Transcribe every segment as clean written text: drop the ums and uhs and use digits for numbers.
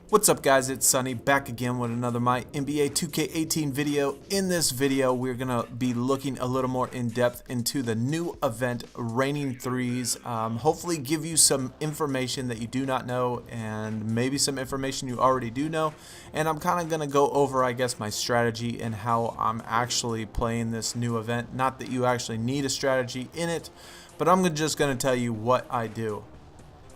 What's up guys, it's Sunny back again with another MyNBA2k18 video. In this video we're going to be looking a little more in depth into the new event Raining Threes. Hopefully give you some information that you do not know and maybe some information you already do know. And I'm kind of going to go over my strategy and how I'm actually playing this new event. Not that you actually need a strategy in it, but I'm just going to tell you what I do.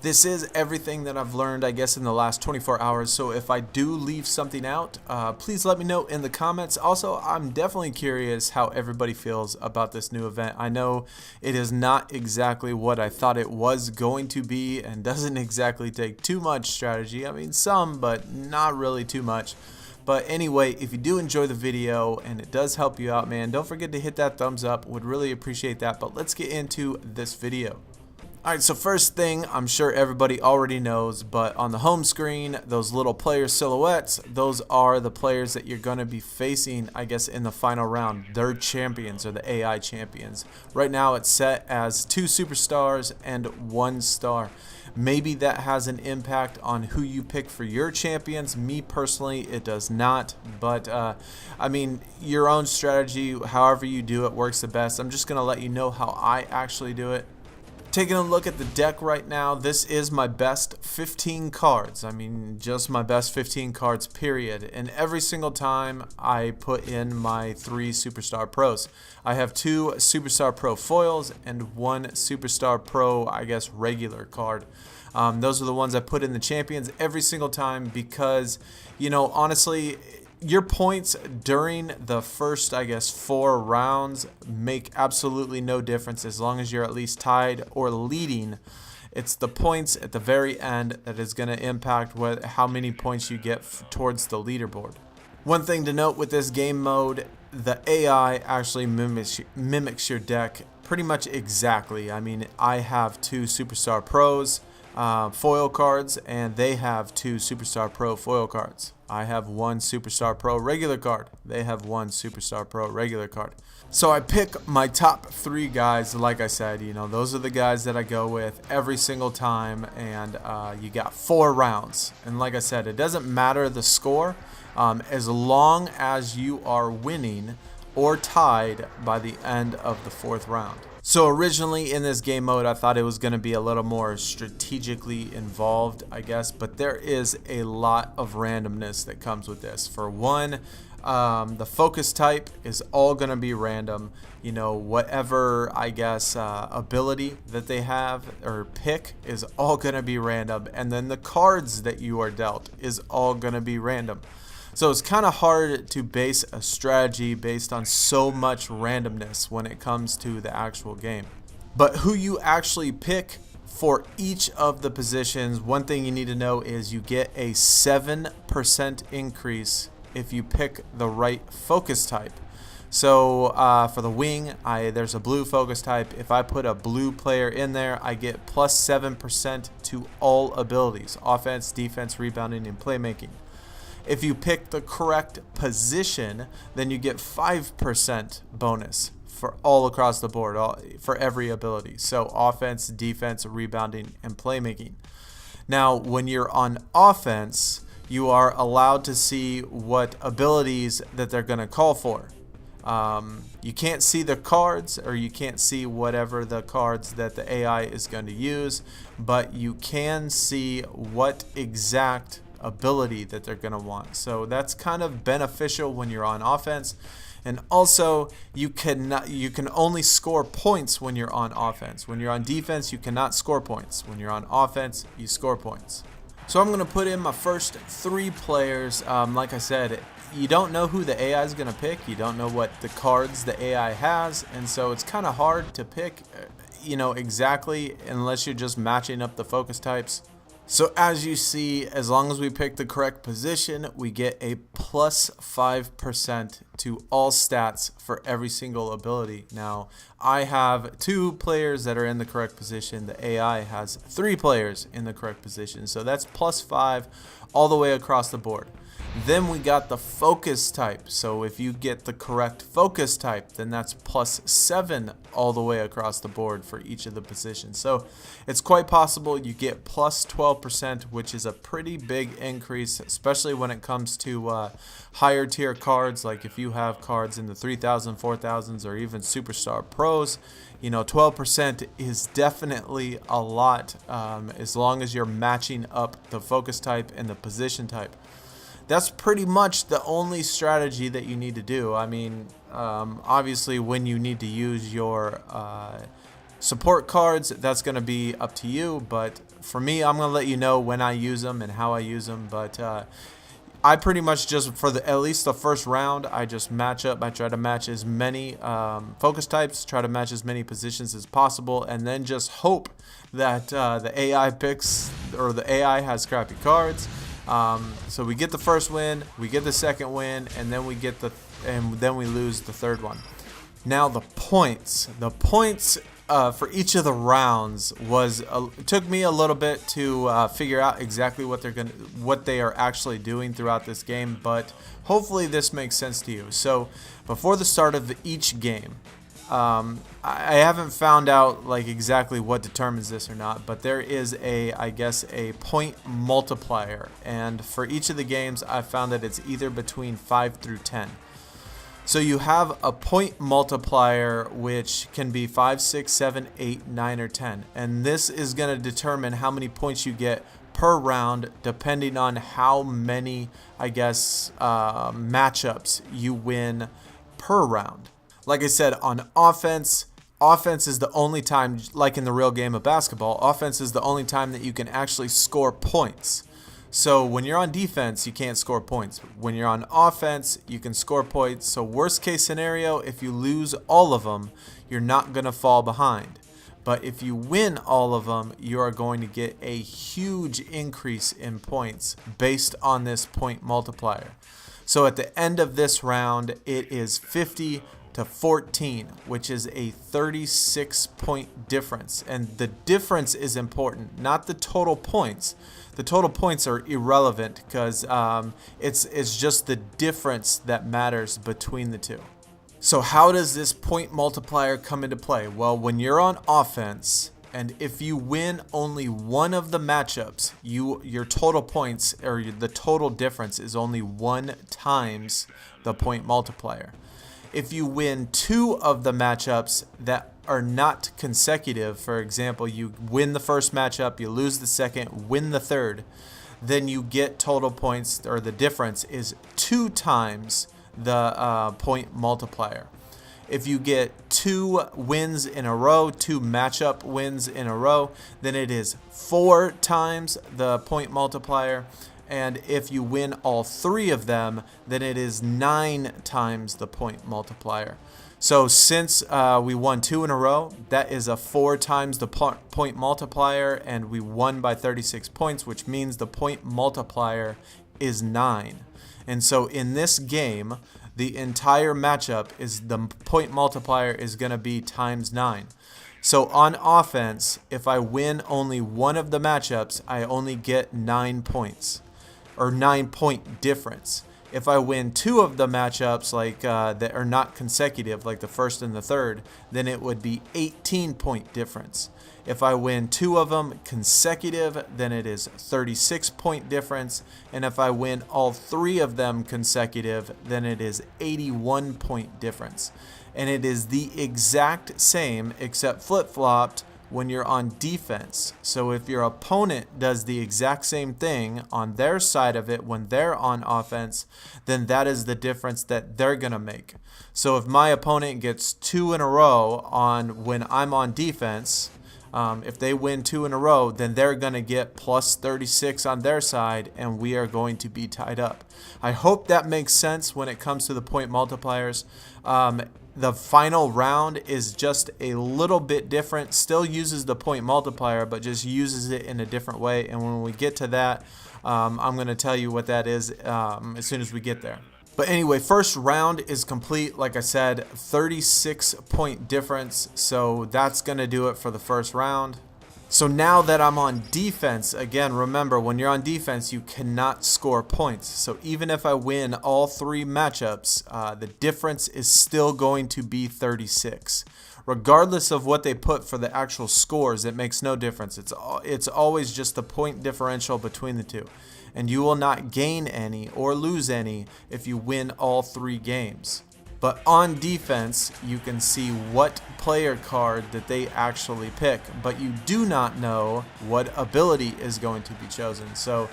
This is everything that I've learned, in the last 24 hours. So if I do leave something out, please let me know in the comments. Also, I'm definitely curious how everybody feels about this new event. I know it is not exactly what I thought it was going to be and doesn't exactly take too much strategy. I mean, some, but not really too much. But anyway, if you do enjoy the video and it does help you out, man, don't forget to hit that thumbs up. Would really appreciate that. But let's get into this video. Alright, so first thing, I'm sure everybody already knows, but on the home screen, those little player silhouettes, those are the players that you're going to be facing, in the final round. They're champions, or the AI champions. Right now it's set as 2 superstars and 1 star. Maybe that has an impact on who you pick for your champions. Me personally, it does not, but your own strategy, however you do it, works the best. I'm just going to let you know how I actually do it. Taking a look at the deck right now, this is my best 15 cards. Just my best 15 cards, period. And every single time I put in my 3 Superstar Pros. I have 2 Superstar Pro foils and 1 Superstar Pro, regular card. Those are the ones I put in the champions every single time because, honestly, your points during the first, 4 rounds make absolutely no difference as long as you're at least tied or leading. It's the points at the very end that is going to impact how many points you get towards the leaderboard. One thing to note with this game mode, the AI actually mimics your deck pretty much exactly. I have 2 Superstar Pros foil cards, and they have 2 Superstar Pro foil cards. I have 1 Superstar Pro regular card. They have 1 Superstar Pro regular card. So I pick my top 3 guys, like I said, those are the guys that I go with every single time, and you got 4 rounds. And like I said, it doesn't matter the score, as long as you are winning or tied by the end of the 4th round. So originally in this game mode, I thought it was going to be a little more strategically involved, but there is a lot of randomness that comes with this. For one, the focus type is all going to be random. Whatever, ability that they have or pick is all going to be random. And then the cards that you are dealt is all going to be random. So it's kind of hard to base a strategy based on so much randomness when it comes to the actual game. But who you actually pick for each of the positions, one thing you need to know is you get a 7% increase if you pick the right focus type. So for the wing, there's a blue focus type. If I put a blue player in there, I get plus 7% to all abilities: offense, defense, rebounding, and playmaking. If you pick the correct position, then you get 5% bonus for all across the board, for every ability. So offense, defense, rebounding, and playmaking. Now, when you're on offense, you are allowed to see what abilities that they're going to call for. You can't see the cards, or you can't see whatever the cards that the AI is going to use, but you can see what exact ability that they're going to want. So that's kind of beneficial when you're on offense. And also, you can only score points when you're on offense. When you're on defense, you cannot score points. When you're on offense, you score points. So I'm going to put in my first 3 players. Like I said, you don't know who the AI is going to pick. You don't know what the cards the AI has, and so it's kind of hard to pick exactly unless you're just matching up the focus types. So as you see, as long as we pick the correct position, we get a plus 5% to all stats for every single ability. Now, I have 2 players that are in the correct position. The AI has 3 players in the correct position. So that's plus 5 all the way across the board. Then we got the focus type. So if you get the correct focus type, then that's +7 all the way across the board for each of the positions. So it's quite possible you get +12%, which is a pretty big increase, especially when it comes to higher tier cards. Like if you have cards in the 3,000, 4,000s, or even Superstar Pros, you know, 12% is definitely a lot, as long as you're matching up the focus type and the position type. That's pretty much the only strategy that you need to do. I mean, obviously when you need to use your support cards, that's going to be up to you. But for me, I'm going to let you know when I use them and how I use them. But I pretty much just, for at least the first round, I just match up. I try to match as many focus types, try to match as many positions as possible, and then just hope that the AI picks, or the AI has crappy cards. So we get the first win, we get the second win, and then we lose the third one. Now the points for each of the rounds it took me a little bit to figure out exactly what they are actually doing throughout this game, but hopefully this makes sense to you. So before the start of each game, I haven't found out like exactly what determines this or not, but there is I guess a point multiplier, and for each of the games I found that it's either between 5 through 10. So you have a point multiplier which can be 5, 6, 7, 8, 9, or 10, and this is going to determine how many points you get per round depending on how many, I guess, matchups you win per round. Like I said, on offense is the only time, like in the real game of basketball, offense is the only time that you can actually score points. So when you're on defense, you can't score points. When you're on offense, you can score points. So worst case scenario, if you lose all of them, you're not going to fall behind. But if you win all of them, you are going to get a huge increase in points based on this point multiplier. So at the end of this round, it is 50 to 14, which is a 36-point difference. And the difference is important, not the total points. The total points are irrelevant because it's just the difference that matters between the two. So how does this point multiplier come into play? Well, when you're on offense, and if you win only one of the matchups, your total points, or the total difference, is only 1 times the point multiplier. If you win 2 of the matchups that are not consecutive, for example, you win the first matchup, you lose the second, win the third, then you get total points, or the difference is 2 times the point multiplier. If you get 2 wins in a row, 2 matchup wins in a row, then it is 4 times the point multiplier. And if you win all 3 of them, then it is 9 times the point multiplier. So since we won 2 in a row, that is a 4 times the point multiplier, and we won by 36 points, which means the point multiplier is 9. And so in this game, the entire matchup is the point multiplier is going to be times 9. So on offense, if I win only one of the matchups, I only get 9 points, or 9-point difference. If I win 2 of the matchups, like that are not consecutive, like the first and the third, then it would be 18-point difference. If I win 2 of them consecutive, then it is 36-point difference. And if I win all 3 of them consecutive, then it is 81-point difference. And it is the exact same, except flip-flopped, when you're on defense. So if your opponent does the exact same thing on their side of it when they're on offense, then that is the difference that they're going to make. So if my opponent gets 2 in a row on when I'm on defense, if they win 2 in a row, then they're going to get plus 36 on their side, and we are going to be tied up. I hope that makes sense when it comes to the point multipliers. The final round is just a little bit different, still uses the point multiplier, but just uses it in a different way. And when we get to that, I'm going to tell you what that is as soon as we get there. But anyway, first round is complete. Like I said, 36-point difference. So that's going to do it for the first round. So now that I'm on defense, again, remember, when you're on defense, you cannot score points. So even if I win all 3 matchups, the difference is still going to be 36. Regardless of what they put for the actual scores, it makes no difference. It's always just the point differential between the two. And you will not gain any or lose any if you win all 3 games. But on defense, you can see what player card that they actually pick, but you do not know what ability is going to be chosen. So,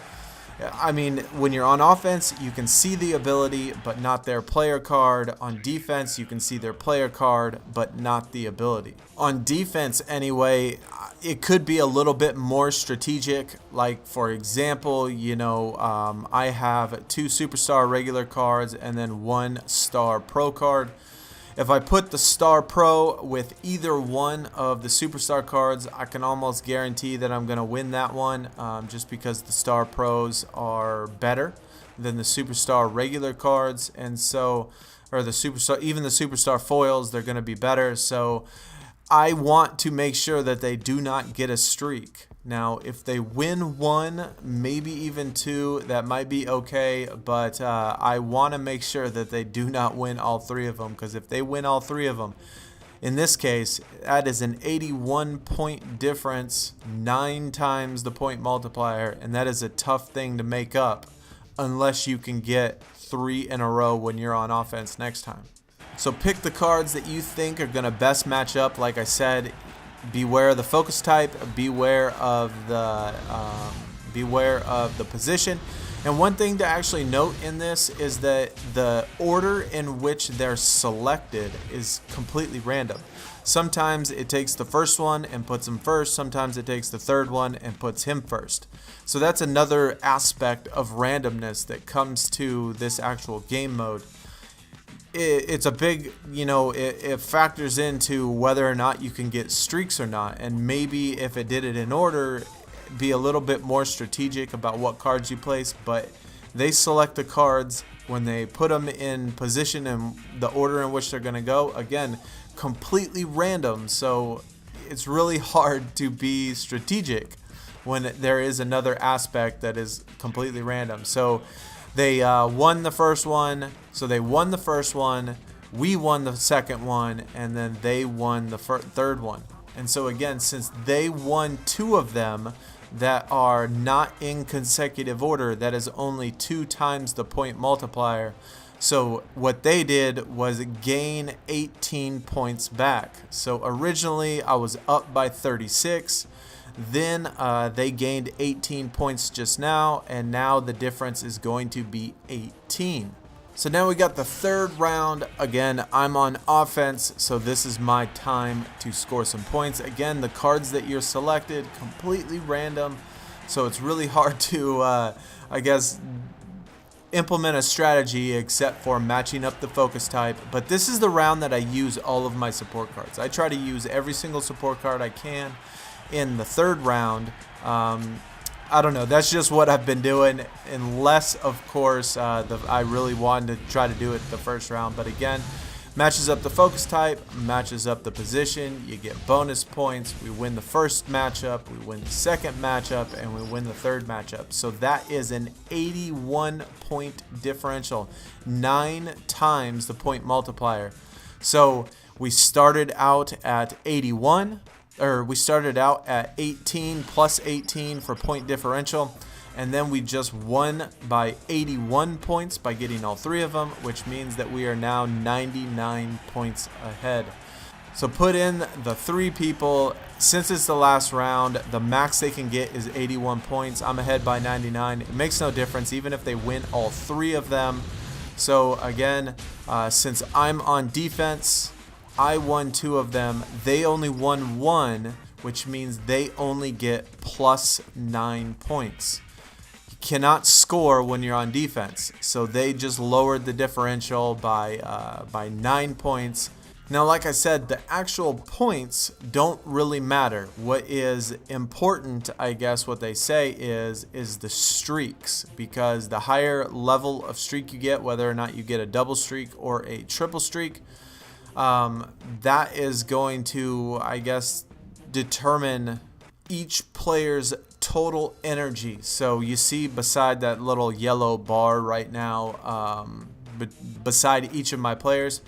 I mean, when you're on offense, you can see the ability, but not their player card. On defense, you can see their player card, but not the ability. On defense, anyway, it could be a little bit more strategic. Like, for example, you know, I have 2 superstar regular cards and then 1 star pro card. If I put the Star Pro with either one of the Superstar cards, I can almost guarantee that I'm going to win that one, just because the Star Pros are better than the Superstar regular cards, and so, or the Superstar, even the Superstar foils, they're going to be better. So I want to make sure that they do not get a streak. Now, if they win 1, maybe even 2, that might be okay, but I want to make sure that they do not win all 3 of them, because if they win all 3 of them, in this case, that is an 81 point difference, 9 times the point multiplier, and that is a tough thing to make up unless you can get 3 in a row when you're on offense next time. So pick the cards that you think are going to best match up. Like I said, beware of the focus type, beware of the position. And one thing to actually note in this is that the order in which they're selected is completely random. Sometimes it takes the first one and puts him first. Sometimes it takes the third one and puts him first. So that's another aspect of randomness that comes to this actual game mode. It's a big, you know, it factors into whether or not you can get streaks or not. And maybe if it did it in order, be a little bit more strategic about what cards you place. But they select the cards when they put them in position and the order in which they're going to go. Again, completely random. So it's really hard to be strategic when there is another aspect that is completely random. So they won the first one, so they won the first one, we won the second one, and then they won the third one. And so again, since they won 2 of them that are not in consecutive order, that is only 2 times the point multiplier. So what they did was gain 18 points back. So originally I was up by 36. Then they gained 18 points just now, and now the difference is going to be 18. So now we got the 3rd round. Again, I'm on offense, so this is my time to score some points. Again, the cards that you're selected, completely random, so it's really hard to, I guess, implement a strategy except for matching up the focus type. But this is the round that I use all of my support cards. I try to use every single support card I can in the 3rd round. I don't know, that's just what I've been doing, unless of course I really wanted to try to do it the 1st round. But again, matches up the focus type, matches up the position, you get bonus points. We win the 1st matchup, we win the 2nd matchup, and we win the 3rd matchup. So that is an 81 point differential, 9 times the point multiplier. So we started out at 81, or we started out at 18 plus 18 for point differential, and then we just won by 81 points by getting all 3 of them, which means that we are now 99 points ahead. So put in the 3 people. Since it's the last round, the max they can get is 81 points. I'm ahead by 99. It makes no difference even if they win all 3 of them. So again, since I'm on defense, I won 2 of them. They only won 1, which means they only get plus 9 points. You cannot score when you're on defense, so they just lowered the differential by 9 points. Now, like I said, the actual points don't really matter. What is important, I guess, what they say is the streaks, because the higher level of streak you get, whether or not you get a double streak or a triple streak, that is going to, I guess, determine each player's total energy. So you see beside that little yellow bar right now, beside each of my players.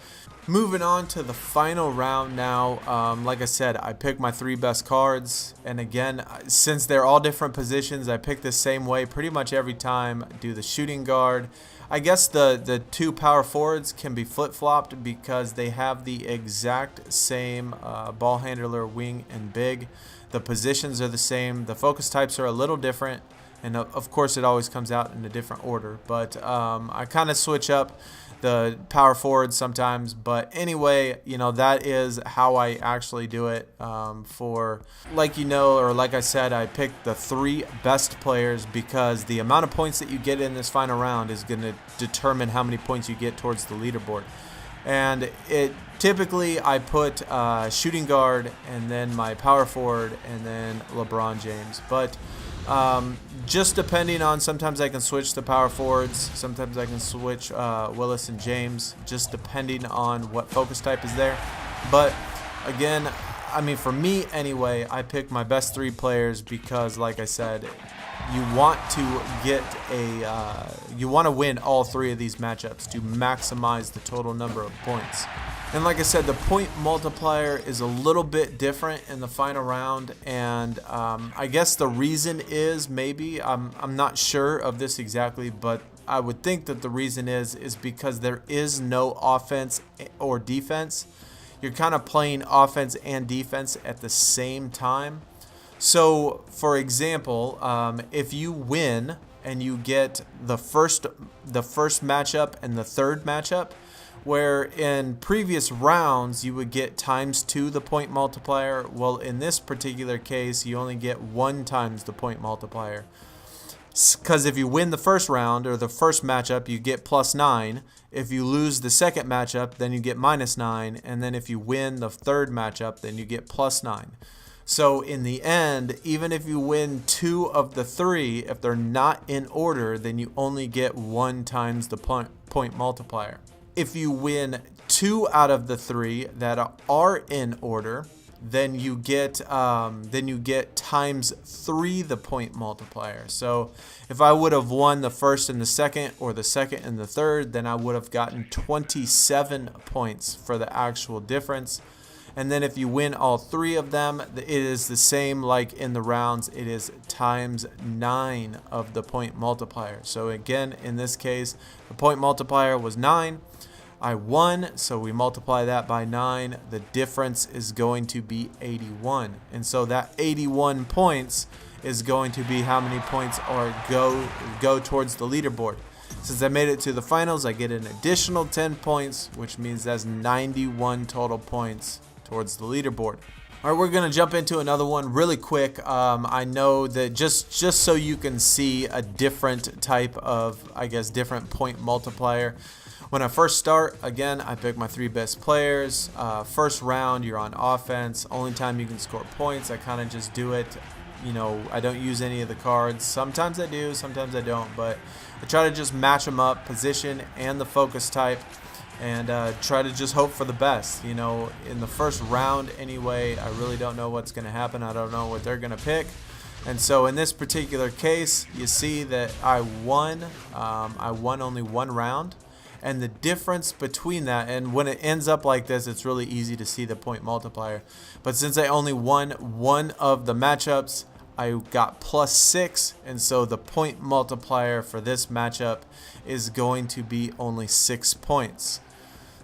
Moving on to the final round now. Like I said, I picked my 3 best cards, and again, since they're all different positions, I pick the same way pretty much every time. Do the shooting guard. I guess the 2 power forwards can be flip-flopped because they have the exact same ball handler, wing, and big. The positions are the same. The focus types are a little different, and of course it always comes out in a different order. But I kind of switch up the power forward sometimes, but anyway, you know, that is how I actually do it. For like I said, I picked the 3 best players because the amount of points that you get in this final round is going to determine how many points you get towards the leaderboard. And it typically I put shooting guard and then my power forward and then LeBron James, but just depending on, sometimes I can switch the power forwards, sometimes I can switch Willis and James, just depending on what focus type is there. But again, I mean, for me anyway, I pick my best 3 players because, like I said, you want to get you want to win all 3 of these matchups to maximize the total number of points. And like I said, the point multiplier is a little bit different in the final round, and I guess the reason is, maybe, I'm not sure of this exactly, but I would think that the reason is because there is no offense or defense. You're kind of playing offense and defense at the same time. So, for example, if you win and you get the first matchup and the third matchup, where in previous rounds you would get ×2 the point multiplier, well, in this particular case you only get 1 times the point multiplier. Because if you win the first round or the first matchup, you get +9. If you lose the second matchup, then you get -9, and then if you win the third matchup, then you get +9. So in the end, even if you win 2 of the 3, if they're not in order, then you only get 1 times the point multiplier. If you win 2 out of the 3 that are in order, then you get ×3 the point multiplier. So if I would have won the first and the second, or the second and the third, then I would have gotten 27 points for the actual difference. And then if you win all 3 of them, it is the same like in the rounds. It is ×9 of the point multiplier. So again, in this case, the point multiplier was 9. I won, so we multiply that by 9. The difference is going to be 81. And so that 81 points is going to be how many points are go towards the leaderboard. Since I made it to the finals, I get an additional 10 points, which means that's 91 total points towards the leaderboard. All right, we're going to jump into another one really quick. I know that just so you can see a different type of, I guess, different point multiplier. When I first start, again, I pick my 3 best players. First round, you're on offense. Only time you can score points. I kind of just do it. You know, I don't use any of the cards. Sometimes I do, sometimes I don't. But I try to just match them up, position and the focus type, and try to just hope for the best. You know, in the first round anyway, I really don't know what's going to happen. I don't know what they're going to pick. And so in this particular case, you see that I won only 1 round. And the difference between that, and when it ends up like this, it's really easy to see the point multiplier. But since I only won 1 of the matchups, I got +6, and so the point multiplier for this matchup is going to be only 6 points.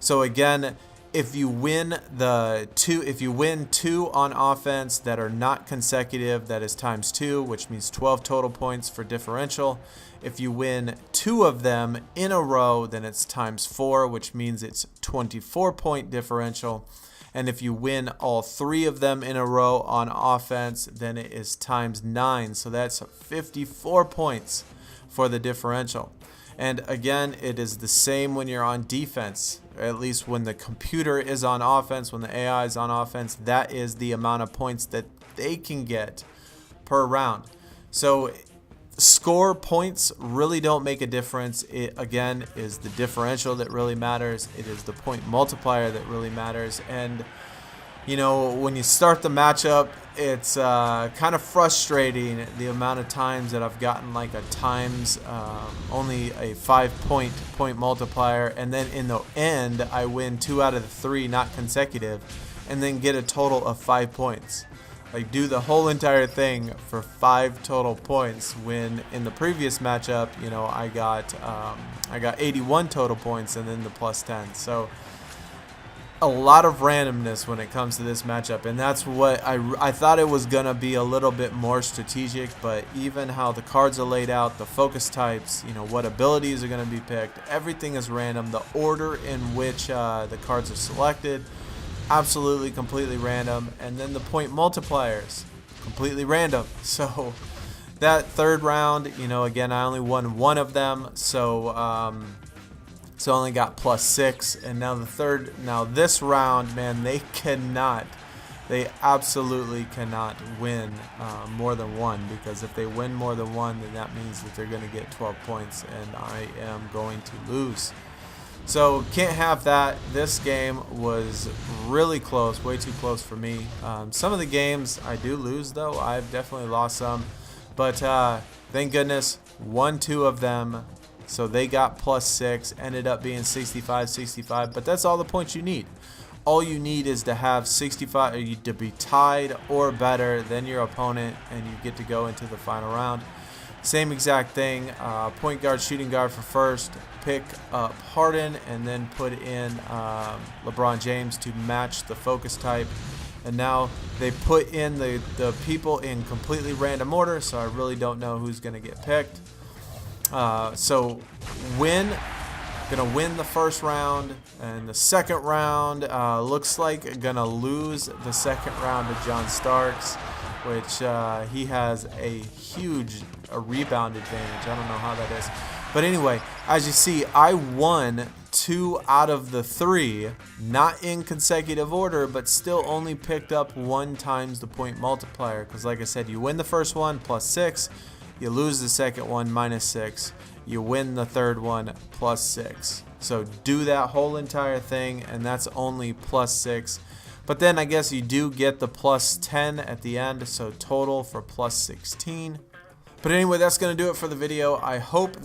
So again, if you win 2 on offense that are not consecutive, that is ×2, which means 12 total points for differential. If you win 2 of them in a row, then it's ×4, which means it's 24 point differential. And if you win all 3 of them in a row on offense, then it is ×9. So that's 54 points for the differential. And again, it is the same when you're on defense. At least when the computer is on offense, when the AI is on offense, that is the amount of points that they can get per round. So score points really don't make a difference. It again is the differential that really matters. It is the point multiplier that really matters. And you know, when you start the matchup, it's kind of frustrating the amount of times that I've gotten like a times only a 5-point multiplier, and then in the end I win 2 out of the 3 not consecutive, and then get a total of 5 points. Like, do the whole entire thing for 5 total points, when in the previous matchup, you know, I got 81 total points and then the plus 10. So a lot of randomness when it comes to this matchup, and that's what I thought it was gonna be a little bit more strategic, but even how the cards are laid out, the focus types, you know, what abilities are gonna be picked, everything is random. The order in which the cards are selected, absolutely completely random. And then the point multipliers, completely random. So that third round, you know, again, I only won 1 of them, so I only got +6. And now this round, man, they absolutely cannot win more than 1, because if they win more than 1, then that means that they're going to get 12 points, and I am going to lose. So can't have that. This game was really close, way too close for me. Some of the games I do lose, though. I've definitely lost some, but thank goodness, won 2 of them. So they got +6, ended up being 65-65, but that's all the points you need. All you need is to have 65, or to be tied or better than your opponent, and you get to go into the final round. Same exact thing, point guard, shooting guard for first, pick up Harden, and then put in LeBron James to match the focus type. And now they put in the people in completely random order, so I really don't know who's going to get picked. So gonna win the first round, and the second round looks like gonna lose the second round to John Starks, which he has a huge rebound advantage. I don't know how that is, but anyway, as you see, I won 2 out of the 3, not in consecutive order, but still only picked up 1 times the point multiplier, because like I said, you win the first one +6, you lose the second one -6, you win the third one +6. So do that whole entire thing, and that's only +6. But then I guess you do get the +10 at the end, so total for +16. But anyway, that's going to do it for the video. I hope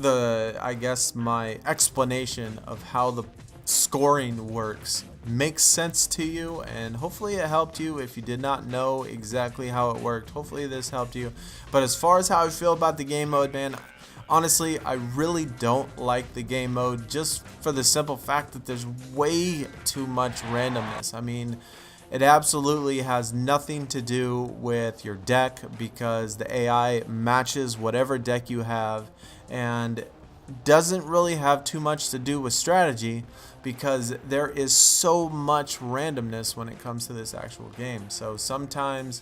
my explanation of how the scoring works makes sense to you, and hopefully it helped you. If you did not know exactly how it worked, hopefully this helped you. But as far as how I feel about the game mode, man, honestly, I really don't like the game mode, just for the simple fact that there's way too much randomness. I mean, it absolutely has nothing to do with your deck, because the AI matches whatever deck you have, and doesn't really have too much to do with strategy, because there is so much randomness when it comes to this actual game. So sometimes,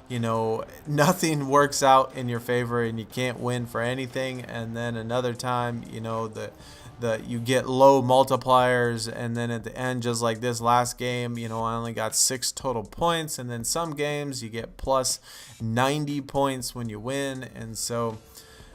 you know, nothing works out in your favor and you can't win for anything, and then another time, you know, you get low multipliers, and then at the end, just like this last game, you know, I only got 6 total points, and then some games you get +90 points when you win. And so,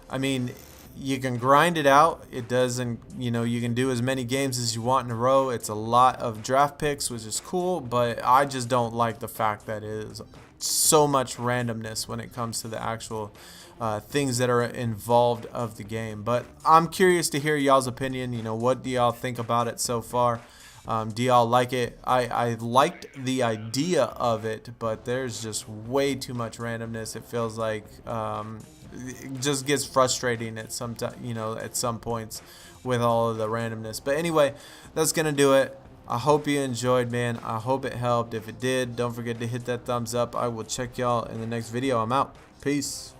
I mean, you can grind it out. It doesn't, you know, you can do as many games as you want in a row. It's a lot of draft picks, which is cool, but I just don't like the fact that it is so much randomness when it comes to the actual things that are involved of the game. But I'm curious to hear y'all's opinion. You know, what do y'all think about it so far? Do y'all like it? I liked the idea of it, but there's just way too much randomness. It feels like it just gets frustrating at some at some points with all of the randomness. But anyway, that's gonna do it. I hope you enjoyed, man. I hope it helped. If it did, don't forget to hit that thumbs up. I will check y'all in the next video. I'm out. Peace.